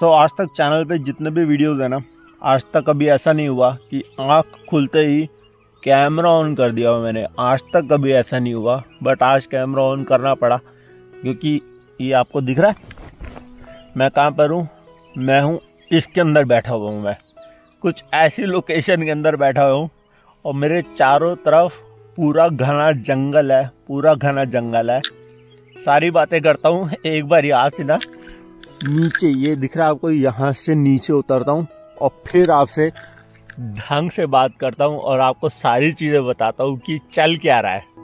आज तक चैनल पे जितने भी वीडियोस है ना, आज तक कभी ऐसा नहीं हुआ कि आँख खुलते ही कैमरा ऑन कर दिया हो मैंने। आज तक कभी ऐसा नहीं हुआ, बट आज कैमरा ऑन करना पड़ा क्योंकि ये आपको दिख रहा है मैं कहाँ पर हूँ। मैं हूँ इसके अंदर बैठा हुआ हूँ, मैं कुछ ऐसी लोकेशन के अंदर बैठा हुआ हूँ और मेरे चारों तरफ पूरा घना जंगल है, पूरा घना जंगल है। सारी बातें करता हूँ एक बार यहाँ से ना नीचे, ये दिख रहा है आपको, यहाँ से नीचे उतरता हूँ और फिर आपसे ढंग से बात करता हूँ और आपको सारी चीजें बताता हूँ कि चल क्या रहा है।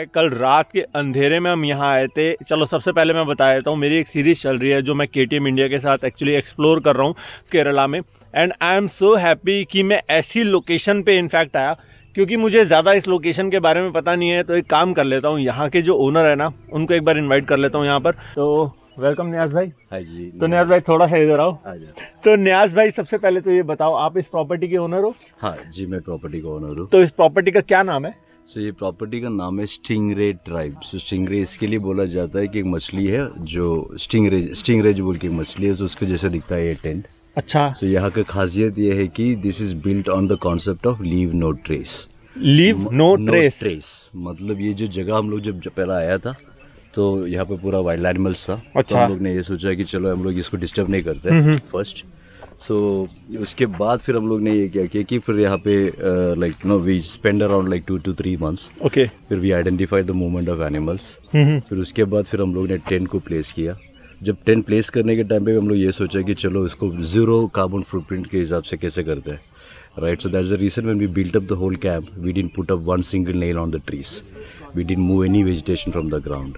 कल रात के अंधेरे में हम यहाँ आए थे। चलो सबसे पहले मैं बता देता हूँ, मेरी एक सीरीज चल रही है जो मैं KTM इंडिया के साथ एक्चुअली एक्सप्लोर कर रहा हूँ केरला में। And I am so happy कि मैं ऐसी लोकेशन पे इनफैक्ट आया, क्योंकि मुझे ज़्यादा इस लोकेशन के बारे में पता नहीं है। तो एक काम कर लेता हूँ, यहाँ के जो ओनर है ना उनको एक बार इन्वाइट कर लेता हूँ यहाँ पर। तो वेलकम न्याज भाई। हाय जी। तो न्याज भाई थोड़ा सा इधर आओ। तो न्याज भाई सबसे पहले तो ये बताओ, आप इस प्रॉपर्टी के ओनर हो? हाँ जी, मैं प्रॉपर्टी का ओनर हूँ। तो इस प्रॉपर्टी का क्या नाम है? ये प्रॉपर्टी का नाम है स्टिंगरे ट्राइब। स्टिंगरे इसके लिए बोला जाता है कि एक मछली है जो स्टिंगरे बोल के मछली है, तो उसके जैसे दिखता है ये टेंट। अच्छा। तो यहाँ का खासियत ये है कि this is built on the concept of leave no trace. Leave no trace मतलब ये जो जगह हम लोग जब पहला आया था तो यहाँ पे पूरा वाइल्ड एनिमल्स था। अच्छा। तो हम लोग ने ये सोचा कि चलो हम लोग इसको डिस्टर्ब नहीं करते फर्स्ट। सो उसके बाद फिर हम लोग ने ये क्या किया कि फिर यहाँ पे like no we spend around like 2 to 3 months। Okay. फिर we identify the movement of animals. फिर उसके बाद फिर हम लोग ने टेंट को प्लेस किया। जब टेंट प्लेस करने के टाइम पे हम लोग ये सोचा कि चलो इसको 0 कार्बन फुटप्रिंट के हिसाब से कैसे करते हैं, right. So that's the reason when we built up the whole camp we didn't put up one single nail on the trees, we didn't move any vegetation from the ground.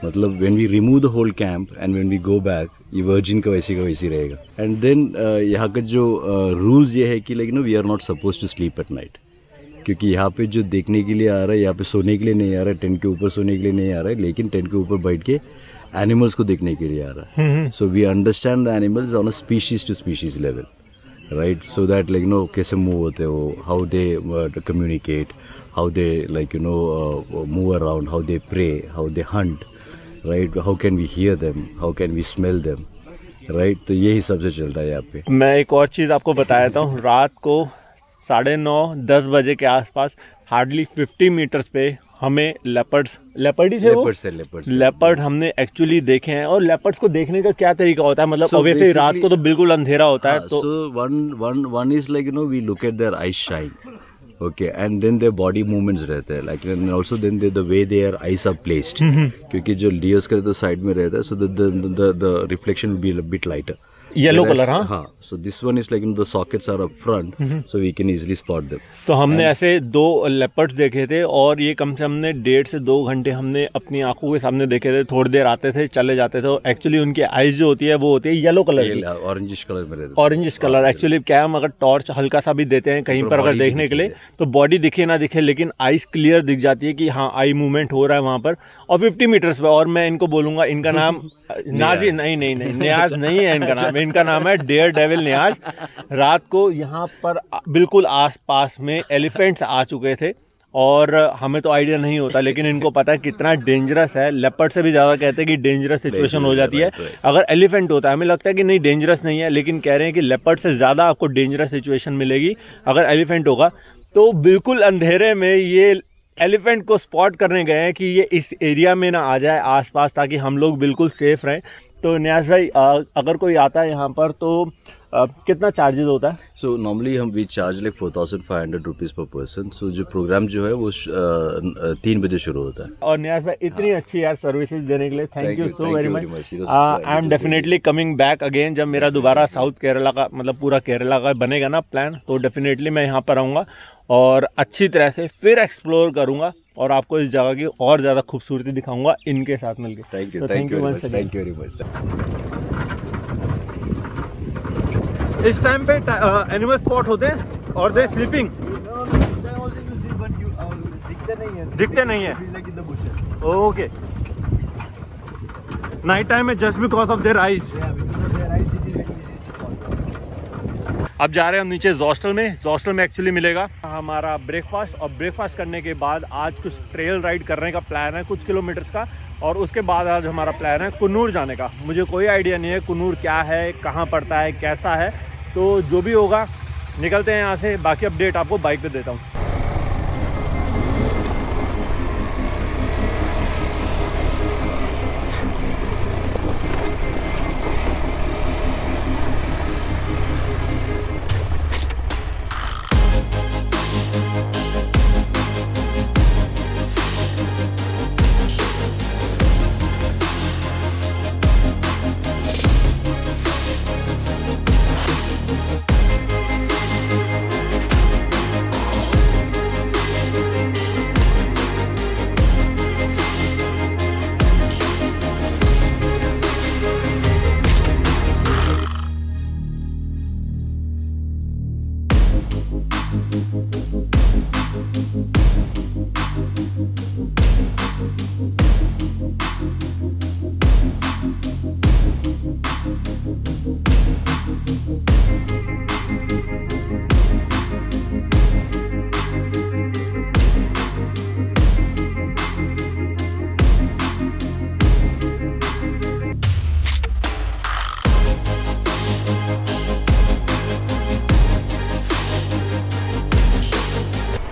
मतलब when we remove the whole camp and when we go back, ये virgin का वैसी रहेगा। And then यहाँ का जो rules ये है कि like no we are not suppose to sleep at night, क्योंकि यहाँ पे जो देखने के लिए आ रहा है, यहाँ पे सोने के लिए नहीं आ रहा है, टेंट के ऊपर सोने के लिए नहीं आ रहा है, लेकिन टेंट के ऊपर बैठ के एनिमल्स को देखने के लिए आ रहा है। So we understand the animals on a species to species level, right. So that like no कैसे मूव होते हो, how they communicate, how they like you know move around, how they prey, how they hunt, right, how can we hear them, how can we smell them, right. तो यही सबसे चलता है यहाँ पे। मैं एक और चीज़ आपको बता देता हूँ, रात को 9:30-10 बजे के आसपास हार्डली 50 मीटर्स पे हमें लेपर्ड हमने एक्चुअली देखे हैं। और लेपर्ड्स को देखने का क्या तरीका होता है, मतलब ऑब्वियसली रात को तो बिल्कुल अंधेरा होता है। तो one is like you know we look at their eyes shine, okay, and then their body movements रहते हैं, like and also then the way their eyes are placed, क्योंकि जो डियर्स का तो साइड में रहता है, so the reflection will be a bit lighter, yellow colour. हाँ, so this one is like the sockets are up front, so we can easily spot them. तो हमने ऐसे 2 लेपर्ड्स देखे थे और ये कम से हमने 1.5 से 2 घंटे हमने अपनी आंखों के सामने देखे थे। थोड़ी देर आते थे, चले जाते थे। एक्चुअली उनकी आईज जो होती है वो होती है येलो कलर की, ऑरेंजिश कलर में रहते, ऑरेंजिश कलर। एक्चुअली क्या हम अगर टॉर्च हल्का सा भी देते हैं कहीं पर अगर देखने के लिए, तो बॉडी दिखे ना दिखे लेकिन आईज क्लियर दिख जाती है कि हाँ आई मूवमेंट हो रहा है वहां पर, और 50 मीटर्स पे। और मैं इनको बोलूंगा, इनका नाम नाजी नहीं न्याज नहीं है इनका नाम है डेयर डेविल न्याज। रात को यहाँ पर बिल्कुल आसपास में एलिफेंट्स आ चुके थे और हमें तो आइडिया नहीं होता, लेकिन इनको पता है कितना डेंजरस है। लेपर्ड से भी ज्यादा कहते हैं कि डेंजरस सिचुएशन हो जाती है अगर एलिफेंट होता है। हमें लगता है कि नहीं डेंजरस नहीं है, लेकिन कह रहे हैं कि लेपर्ड से ज्यादा आपको डेंजरस सिचुएशन मिलेगी अगर एलिफेंट होगा। तो बिल्कुल अंधेरे में ये एलिफेंट को स्पॉट करने गए हैं कि ये इस एरिया में ना आ जाए आसपास, ताकि हम लोग बिल्कुल सेफ रहें। तो न्याज भाई अगर कोई आता है यहाँ पर तो कितना चार्जेस होता है? So normally we charge like 4,500 rupees पर पर्सन। सो जो प्रोग्राम जो है वो 3 बजे शुरू होता है। और न्याज भाई इतनी अच्छी यार सर्विसेज देने के लिए thank you so very much. I am definitely coming back again. जब मेरा दोबारा साउथ केरला का मतलब पूरा केरला का बनेगा ना प्लान, तो डेफिनेटली मैं यहाँ पर आऊँगा और अच्छी तरह से फिर एक्सप्लोर करूंगा और आपको इस जगह की और ज्यादा खूबसूरती दिखाऊंगा इनके साथ मिलकर। Thank you very much. इस टाइम पे एनिमल स्पॉट होते हैं और दे स्लीपिंग दिखते नहीं है। ओके, नाइट टाइम में just because of their eyes. अब जा रहे हैं हम नीचे हॉस्टल में। हॉस्टल में एक्चुअली मिलेगा हमारा ब्रेकफास्ट, और ब्रेकफास्ट करने के बाद आज कुछ ट्रेल राइड करने का प्लान है कुछ किलोमीटर्स का, और उसके बाद आज हमारा प्लान है कुन्नूर जाने का। मुझे कोई आइडिया नहीं है कुन्नूर क्या है, कहाँ पड़ता है, कैसा है, तो जो भी होगा निकलते हैं यहाँ से। बाकी अपडेट आपको बाइक पे देता हूँ।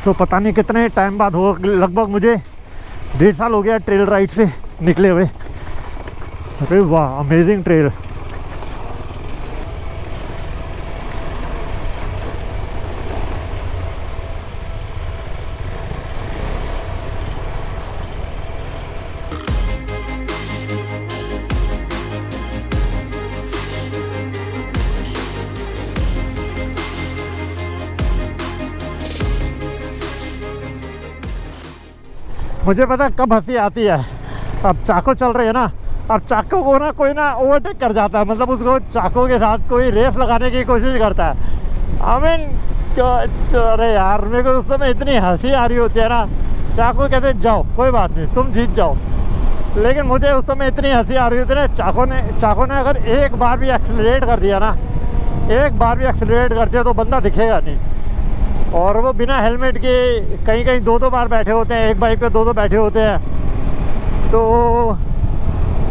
तो पता नहीं कितने टाइम बाद हो, लगभग मुझे 1.5 साल हो गया ट्रेल राइड से निकले हुए। अरे वाह, अमेजिंग ट्रेल। मुझे पता कब हंसी आती है, अब चाको चल रही है ना, अब चाको को ना कोई ना ओवरटेक कर जाता है, मतलब उसको चाको के साथ कोई रेस लगाने की कोशिश करता है। आई मीन अरे यार, मेरे को उस समय इतनी हंसी आ रही होती है ना। चाको कहते जाओ कोई बात नहीं, तुम जीत जाओ, लेकिन मुझे उस समय इतनी हंसी आ रही होती है ना। चाको ने अगर एक बार भी एक्सीलरेट कर दिया ना, एक बार भी एक्सीलरेट कर दिया तो बंदा दिखेगा नहीं। और वो बिना हेलमेट के कहीं कहीं 2-2 बार बैठे होते हैं, एक बाइक पे 2-2 बैठे होते हैं, तो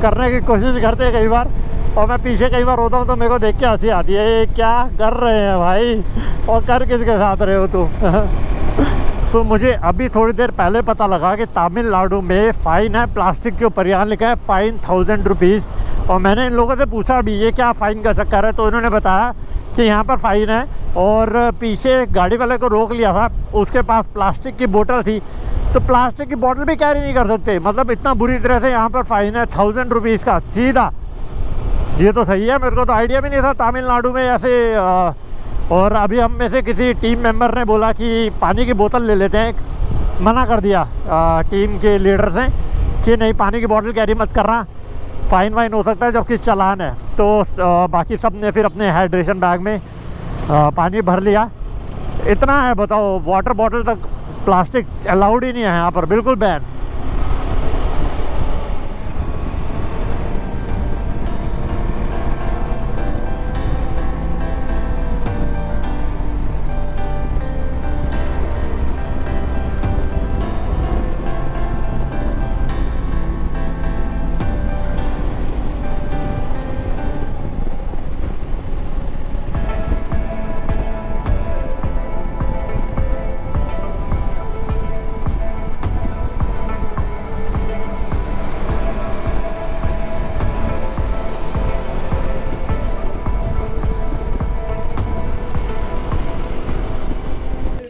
करने की कोशिश करते हैं कई बार। और मैं पीछे कई बार होता हूँ तो मेरे को देख के हंसी आती है, ये क्या कर रहे हैं भाई, और कर किसके साथ रहे हो तुम। तो मुझे अभी थोड़ी देर पहले पता लगा कि तमिलनाडु में फ़ाइन है प्लास्टिक के ऊपर, यहाँ लिखा है फ़ाइन 1000 रुपीज़। और मैंने इन लोगों से पूछा भी ये क्या फ़ाइन का चक्कर है, तो इन्होंने बताया कि यहाँ पर फ़ाइन है। और पीछे गाड़ी वाले को रोक लिया था, उसके पास प्लास्टिक की बोतल थी, तो प्लास्टिक की बोतल भी कैरी नहीं कर सकते, मतलब इतना बुरी तरह से यहाँ पर फ़ाइन है 1000 रुपीज़ का सीधा। ये तो सही है, मेरे को तो आइडिया भी नहीं था तमिलनाडु में ऐसे। और अभी हम में से किसी टीम मेंबर ने बोला कि पानी की बोतल ले लेते हैं, मना कर दिया टीम के लीडर ने कि नहीं पानी की बोतल कैरी मत करना, फ़ाइन वाइन हो सकता है, जबकि चालान है। तो बाकी सब ने फिर अपने हाइड्रेशन बैग में पानी भर लिया। इतना है, बताओ, वाटर बॉटल तक प्लास्टिक अलाउड ही नहीं है यहाँ पर, बिल्कुल बैन।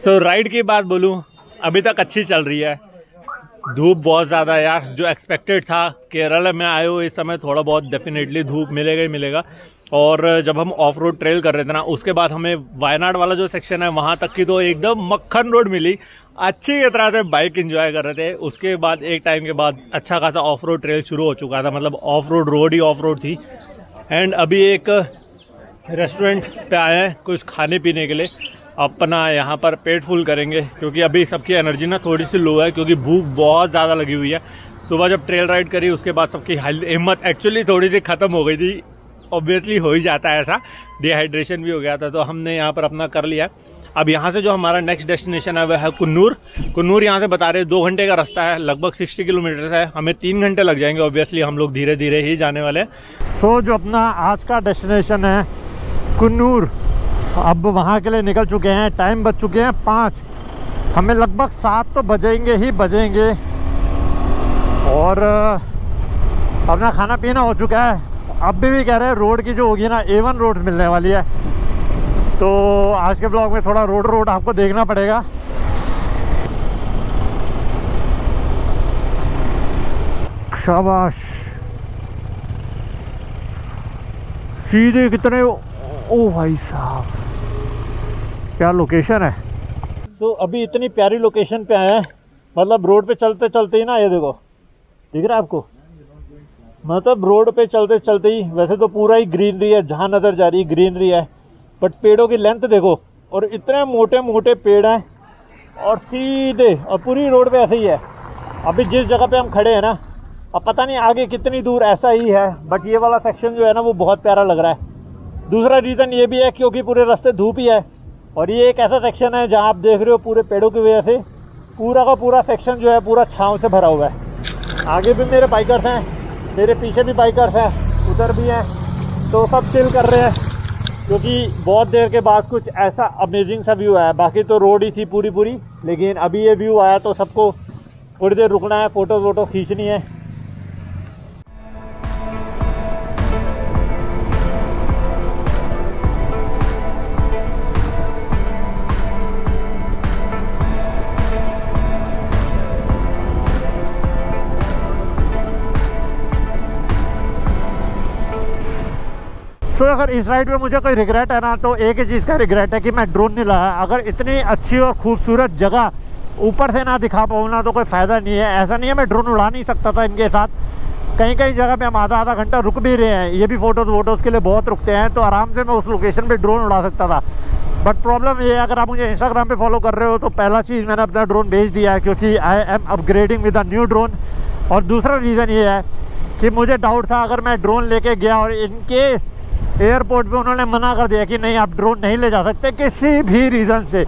तो राइड की बात बोलूं, अभी तक अच्छी चल रही है। धूप बहुत ज़्यादा है यार, जो एक्सपेक्टेड था। केरल में आए हो इस समय थोड़ा बहुत डेफिनेटली धूप मिलेगा ही मिलेगा। और जब हम ऑफ रोड ट्रेल कर रहे थे ना, उसके बाद हमें वायनाड वाला जो सेक्शन है वहां तक की तो एकदम मक्खन रोड मिली, अच्छी तरह से बाइक एंजॉय कर रहे थे। उसके बाद एक टाइम के बाद अच्छा खासा ऑफ रोड ट्रेल शुरू हो चुका था, मतलब of road he of road थी। एंड अभी एक रेस्टोरेंट पे आए हैं कुछ खाने पीने के लिए, अपना यहाँ पर पेट फुल करेंगे, क्योंकि अभी सबकी एनर्जी ना थोड़ी सी लो है, क्योंकि भूख बहुत ज़्यादा लगी हुई है। सुबह जब ट्रेल राइड करी उसके बाद सबकी हिम्मत एक्चुअली थोड़ी सी ख़त्म हो गई थी, ऑब्वियसली हो ही जाता है ऐसा, डिहाइड्रेशन भी हो गया था, तो हमने यहाँ पर अपना कर लिया। अब यहाँ से जो हमारा नेक्स्ट डेस्टिनेशन है वह है कुन्नूर। कुन्नूर यहाँ से बता रहे 2 घंटे का रास्ता है, लगभग 60 किलोमीटर है, हमें 3 घंटे लग जाएंगे। ऑब्वियसली हम लोग धीरे धीरे ही जाने वाले हैं। सो जो अपना आज का डेस्टिनेशन है कुन्नूर, अब वहाँ के लिए निकल चुके हैं। टाइम बज चुके हैं 5, हमें लगभग 7 तो बजेंगे ही बजेंगे। और अपना खाना पीना हो चुका है। अब भी कह रहे हैं रोड की जो होगी ना A1 रोड मिलने वाली है, तो आज के ब्लॉग में थोड़ा रोड आपको देखना पड़ेगा। शाबाश, सीधे कितने, ओ भाई साहब क्या लोकेशन है। तो अभी इतनी प्यारी लोकेशन पे आए हैं, मतलब रोड पे चलते चलते ही ना, ये देखो दिख रहा है आपको, मतलब रोड पे चलते चलते ही, वैसे तो पूरा ही ग्रीनरी है, जहाँ नजर जा रही है ग्रीनरी है, बट पेड़ों की लेंथ देखो, और इतने मोटे मोटे पेड़ हैं और सीधे, और पूरी रोड पे ऐसे ही है। अभी जिस जगह पे हम खड़े हैं ना, अब पता नहीं आगे कितनी दूर ऐसा ही है, बट ये वाला सेक्शन जो है ना वो बहुत प्यारा लग रहा है। दूसरा रीज़न ये भी है क्योंकि पूरे रास्ते धूप ही है, और ये एक ऐसा सेक्शन है जहाँ आप देख रहे हो पूरे पेड़ों की वजह से पूरा का पूरा सेक्शन जो है पूरा छाँव से भरा हुआ है। आगे भी मेरे बाइकर्स हैं, मेरे पीछे भी बाइकर्स हैं, उधर भी हैं, तो सब चिल कर रहे हैं क्योंकि बहुत देर के बाद कुछ ऐसा अमेजिंग सा व्यू आया। बाकी तो रोड ही थी पूरी, लेकिन अभी ये व्यू आया तो सबको थोड़ी देर रुकना है, फ़ोटो वोटो खींचनी है। तो अगर इस राइड में मुझे कोई रिग्रेट है ना, तो एक ही चीज़ का रिग्रेट है कि मैं ड्रोन नहीं लाया। अगर इतनी अच्छी और खूबसूरत जगह ऊपर से ना दिखा पाऊँ ना, तो कोई फ़ायदा नहीं है। ऐसा नहीं है मैं ड्रोन उड़ा नहीं सकता था इनके साथ, कहीं जगह पे हम आधा घंटा रुक भी रहे हैं, ये भी फ़ोटोज़ के लिए बहुत रुकते हैं, तो आराम से मैं उस लोकेशन पर ड्रोन उड़ा सकता था। बट प्रॉब्लम ये है, अगर आप मुझे इंस्टाग्राम पर फॉलो कर रहे हो तो पहला चीज़ मैंने अपना ड्रोन भेज दिया है क्योंकि I am upgrading with a new drone. और दूसरा रीज़न ये है कि मुझे डाउट था अगर मैं ड्रोन लेके गया और इनकेस एयरपोर्ट पे उन्होंने मना कर दिया कि नहीं आप ड्रोन नहीं ले जा सकते किसी भी रीज़न से,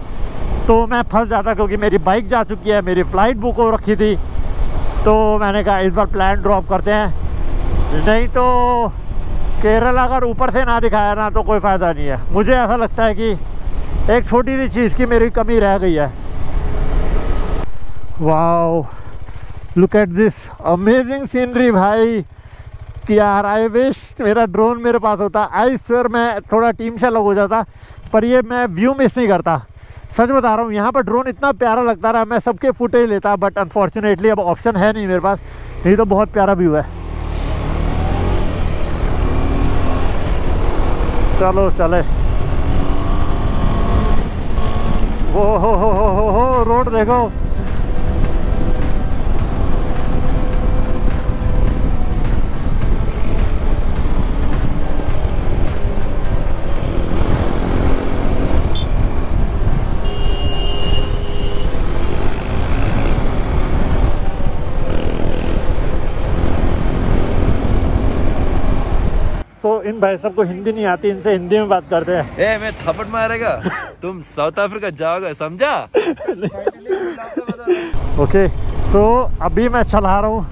तो मैं फंस जाता, क्योंकि मेरी बाइक जा चुकी है, मेरी फ़्लाइट बुक हो रखी थी। तो मैंने कहा इस बार प्लान ड्रॉप करते हैं, नहीं तो केरला अगर ऊपर से ना दिखाया ना तो कोई फ़ायदा नहीं है। मुझे ऐसा लगता है कि एक छोटी सी चीज़ की मेरी कमी रह गई है। Wow, look at this amazing scenery भाई। यार आई विश मेरा ड्रोन मेरे पास होता। आई स्वेयर मैं थोड़ा टीम से अलग हो जाता, पर ये मैं व्यू मिस नहीं करता, सच बता रहा हूँ। यहाँ पर ड्रोन इतना प्यारा लगता रहा, मैं सबके फुटेज लेता, बट अनफॉर्चुनेटली अब ऑप्शन है नहीं मेरे पास। नहीं तो बहुत प्यारा व्यू है। चलो चले। ओ हो रोड देखो। तो इन भाई साहब को हिंदी नहीं आती, इनसे हिंदी में बात करते हैं। ए मैं थप्पड़ मारेगा तुम साउथ अफ्रीका जाओगे, समझा? ओके, सो अभी मैं चला रहा हूँ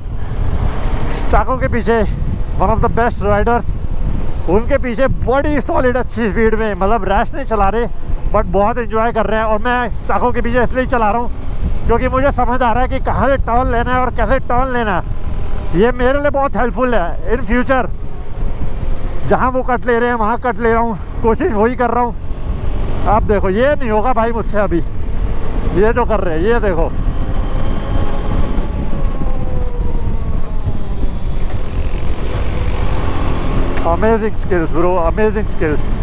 चाको के पीछे, one of the best Riders, उनके पीछे बड़ी सॉलिड अच्छी स्पीड में, मतलब रैश नहीं चला रहे बट बहुत एंजॉय कर रहे हैं। और मैं चाको के पीछे इसलिए चला रहा हूँ क्योंकि मुझे समझ आ रहा है कि कहाँ से टर्न लेना है और कैसे टर्न लेना है। ये मेरे लिए बहुत हेल्पफुल है इन फ्यूचर, जहाँ वो कट ले रहे हैं वहाँ कट ले रहा हूँ, कोशिश वही कर रहा हूँ। आप देखो ये नहीं होगा भाई मुझसे अभी, ये जो कर रहे हैं ये देखो। Amazing skills bro, amazing skills.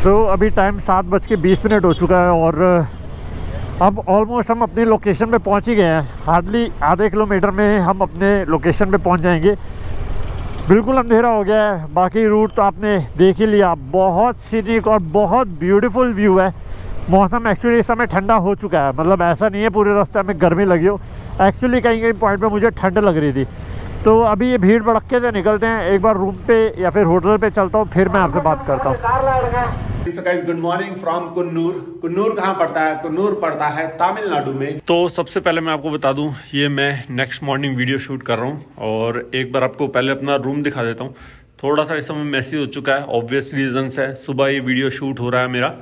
So अभी टाइम 7:20 हो चुका है और अब ऑलमोस्ट हम अपनी लोकेशन पे पहुंच ही गए हैं। हार्डली आधे किलोमीटर में हम अपने लोकेशन पे पहुंच जाएंगे। बिल्कुल अंधेरा हो गया है। बाकी रूट तो आपने देख ही लिया, बहुत सीनिक और बहुत ब्यूटीफुल व्यू है। मौसम एक्चुअली इस समय ठंडा हो चुका है, मतलब ऐसा नहीं है पूरे रास्ते में गर्मी लगी हो, एक्चुअली कहीं कहीं पॉइंट पे मुझे ठंड लग रही थी। तो अभी ये भीड़ भड़के से निकलते हैं, एक बार रूम पे या फिर होटल पे चलता हूँ, फिर मैं आपसे बात करता हूँ। Good morning from Coonoor. Coonoor कहाँ पड़ता है? कुन्नूर पड़ता है तमिलनाडु में। तो सबसे पहले मैं आपको बता दूं, ये मैं नेक्स्ट मॉर्निंग वीडियो शूट कर रहा हूँ और एक बार आपको पहले अपना रूम दिखा देता हूँ। थोड़ा सा इस समय मैसी हो चुका है, ऑब्वियस रीजन है, सुबह ये वीडियो शूट हो रहा है मेरा